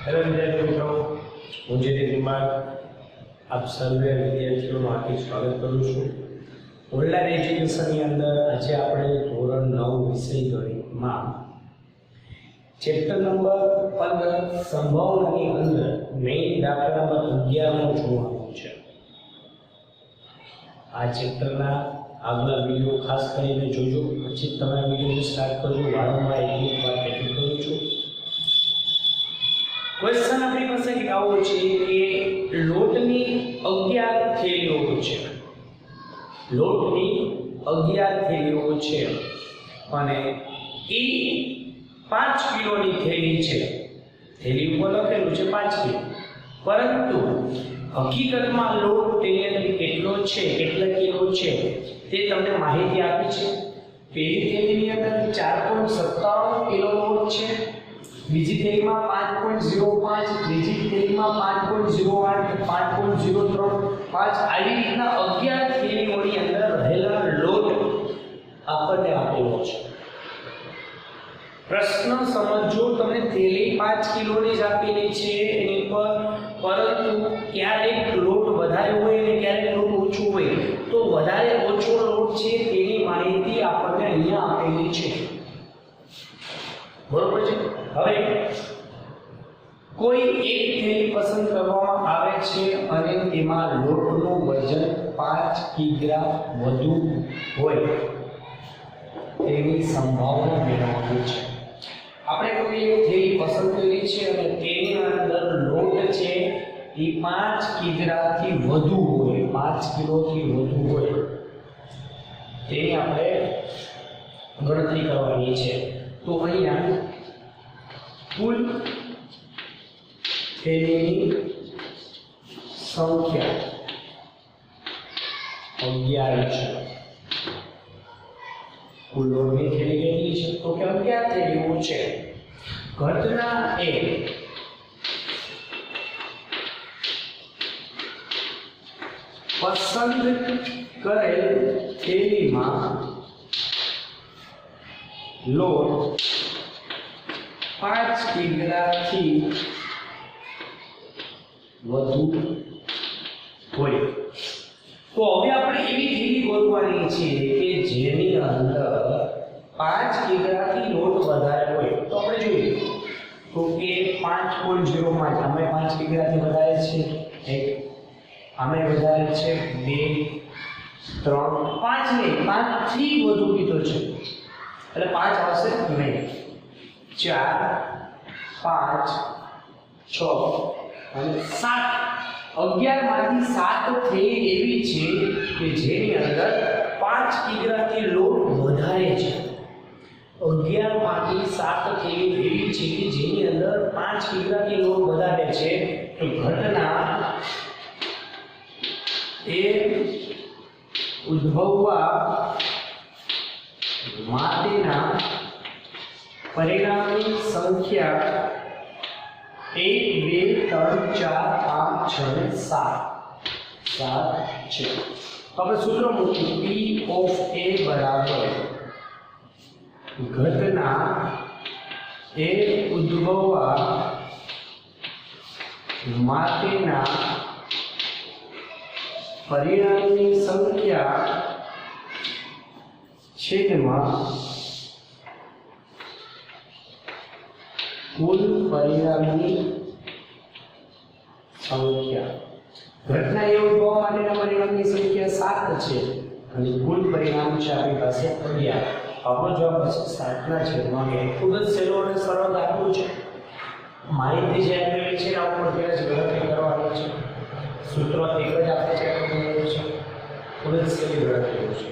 Hello विद्यार्थी मित्रों, હું નિમ્બાર્ક આપ સર્વે વિદ્યાર્થીઓનું હાર્દિક સ્વાગત કરું છું। ઓનલાઈન એજ્યુકેશનની અંદર આજે આપણે ધોરણ 9 વિષય ગણિતમાં ચેપ્ટર નંબર 15 સંભાવનાની અંદર મેઇન દાખલા નંબર 11 જોવાનું છે। આ ચેપ્ટરના આગલા વિડિયો ખાસ કરીને જોજો, પછી તમે આ વિડિયોને સ્ટાર્ટ કરજો। વારંવાર એક વાર રિપીટ કરું છું। क्वेश्चन अपनी પાસે એક આવો છે કે લોટની 11 થેલીઓ છે। લોટની 11 થેલીઓ છે અને એ 5 કિલોની થેલી છે। થેલી ઉપર લખેલું છે 5 કિલો, પરંતુ હકીકતમાં લોટ તેની કેટલો છે, કેટલા કિલો છે તે તમને માહિતી આપી છે। પહેલી થેલીની અંદર 4.57 કિલો લોટ છે, બીજી થેલીમાં 5.05, ત્રીજી થેલીમાં 5.08, 5.03, 5 આવી રીતના 11 થેલીઓની અંદર રહેલા લોટ આપણને આપેલો છે। પ્રશ્ન સમજો, તમને થેલી 5 કિલોની જ આપેલી છે એની પર, પરંતુ ક્યારેક લોટ વધારે હોય અને ક્યારેક લોટ ઓછો હોય, તો વધારે ઓછો લોટ છે તેની માહિતી આપણને અહીંયા આપેલી છે, બરોબર છે। હવે કોઈ એક થેલી પસંદ કરવામાં આવે છે અને તેમાં લોટનું વજન 5 કિગ્રા વધુ હોય તેની સંભાવના મેળવવાની છે। આપણે કોઈ એક થેલી પસંદ કરી છે અને તેની અંદર લોટ છે એ 5 કિગ્રાથી વધુ હોય, 5 કિલોથી વધુ હોય તેની આપણે ગણતરી કરવાની છે। તો અહીંયા कुल थैलीनी संख्या 11 છે। कुल लोटની થેલી કેટલી છે? તો કે 11 થેલીઓ છે। ઘટના એ પસંદ કરેલ થેલીમાં લોટ 5 કિગ્રાથી વધુ હોય, તો હવે આપણે એવી થેલી ગોતવાની છે કે જેની અંદર 5 કિગ્રાથી લોટ વધારે હોય। તો આપણે જોઈએ તો કે 5.05 આમે 5 કિગ્રાથી વધારે છે, એક આમે વધારે છે, 2 3 5 નહીં, 5 થી વધુ કીધો છે એટલે 5 આવશે નહીં। 4 5 6 અને 7, 11 માંથી 7 થેલી એવી છે કે જેની અંદર 5 કિગ્રાથી લોટ વધારે છે। 11 માંથી 7 થેલી એવી છે કે જેની અંદર 5 કિગ્રાથી લોટ વધારે છે। તો ઘટના એ ઉદ્ભવવા માટેના પરિણામની સંખ્યા 1 2 3 4 5 6 7 છે। તો આપણે સૂત્ર મૂકીએ P of A બરાબર ઘટના એ ઉદ્ભવવા માટેના પરિણામની સંખ્યા છેદમાં कुल परिणामની સંખ્યા। ઘટના એ ઉદ્ભવવા માટેના પરિણામની સંખ્યા 7 છે અને કુલ પરિણામ છે આપણી પાસે 11। આપણો જવાબ હશે 7 ના છેદમાં 2। ખૂબ જ સહેલો અને સરળ દાખલો છે। માહિતી જે આપેલી છે આ ઉપર જ ગણતરી કરવાની છે। સૂત્ર એક જ આપણે ચેક કરવાનું છે, ખૂબ જ સહેલી ગણતરી છે।